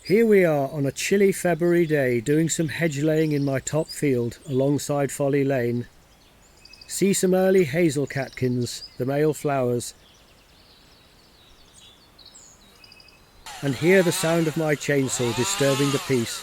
Here we are on a chilly February day doing some hedge laying in my top field alongside Folly Lane. See some early hazel catkins, the male flowers, and hear the sound of my chainsaw disturbing the peace.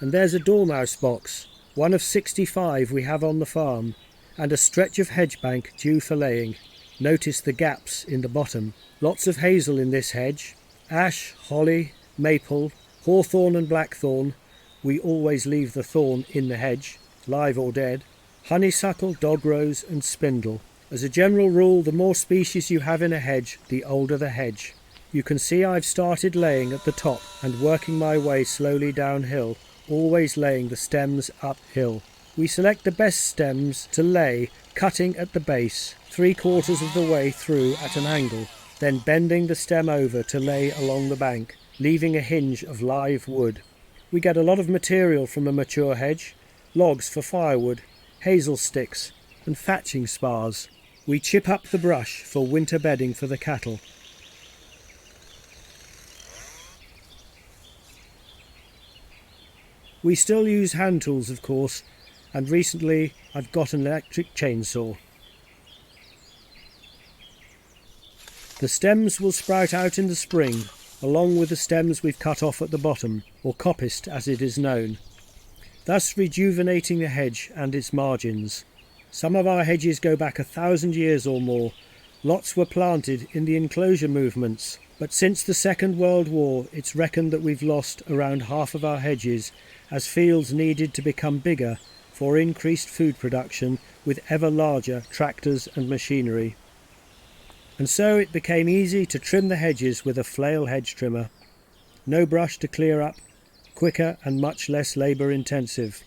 And there's a dormouse box, one of 65 we have on the farm, and a stretch of hedge bank due for laying. Notice the gaps in the bottom. Lots of hazel in this hedge. Ash, holly, maple, hawthorn and blackthorn. We always leave the thorn in the hedge, live or dead. Honeysuckle, dogrose and spindle. As a general rule, the more species you have in a hedge, the older the hedge. You can see I've started laying at the top and working my way slowly downhill, always laying the stems uphill. We select the best stems to lay, cutting at the base, 3/4 of the way through at an angle, then bending the stem over to lay along the bank, leaving a hinge of live wood. We get a lot of material from a mature hedge, logs for firewood, hazel sticks and thatching spars. We chip up the brush for winter bedding for the cattle. We still use hand tools, of course, and recently I've got an electric chainsaw. The stems will sprout out in the spring, along with the stems we've cut off at the bottom, or coppiced as it is known, thus rejuvenating the hedge and its margins. Some of our hedges go back 1,000 years or more. Lots were planted in the enclosure movements, but since the Second World War it's reckoned that we've lost around half of our hedges as fields needed to become bigger for increased food production with ever larger tractors and machinery. And so it became easy to trim the hedges with a flail hedge trimmer. No brush to clear up, quicker and much less labour intensive.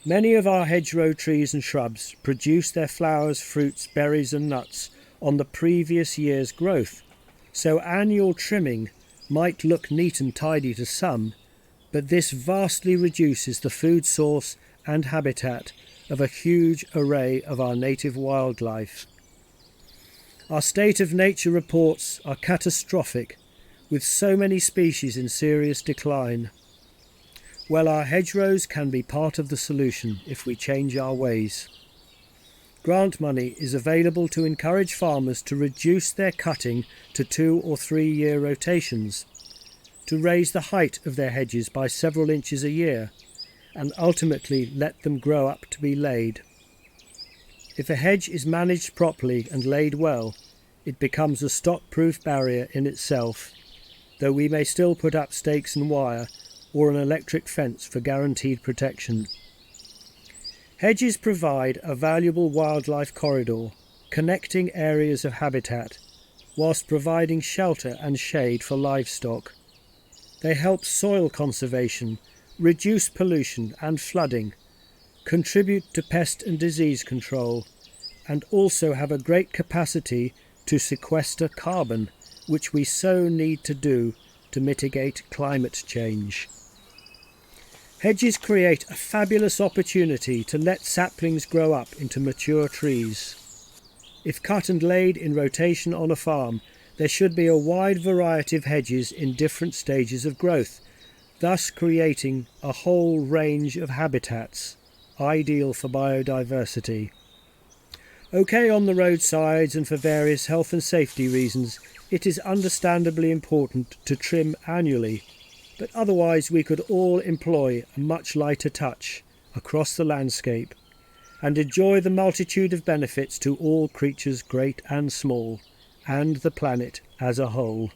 Many of our hedgerow trees and shrubs produce their flowers, fruits, berries and nuts on the previous year's growth, so annual trimming might look neat and tidy to some, but this vastly reduces the food source and habitat of a huge array of our native wildlife. Our state of nature reports are catastrophic, with so many species in serious decline. Well, our hedgerows can be part of the solution if we change our ways. Grant money is available to encourage farmers to reduce their cutting to 2 or 3 year rotations, to raise the height of their hedges by several inches a year, and ultimately let them grow up to be laid. If a hedge is managed properly and laid well, it becomes a stock-proof barrier in itself, though we may still put up stakes and wire or an electric fence for guaranteed protection. Hedges provide a valuable wildlife corridor, connecting areas of habitat, whilst providing shelter and shade for livestock. They help soil conservation, reduce pollution and flooding, contribute to pest and disease control, and also have a great capacity to sequester carbon, which we so need to do to mitigate climate change. Hedges create a fabulous opportunity to let saplings grow up into mature trees. If cut and laid in rotation on a farm, there should be a wide variety of hedges in different stages of growth, thus creating a whole range of habitats, ideal for biodiversity. OK, on the roadsides and for various health and safety reasons, it is understandably important to trim annually, but otherwise we could all employ a much lighter touch across the landscape and enjoy the multitude of benefits to all creatures great and small, and the planet as a whole.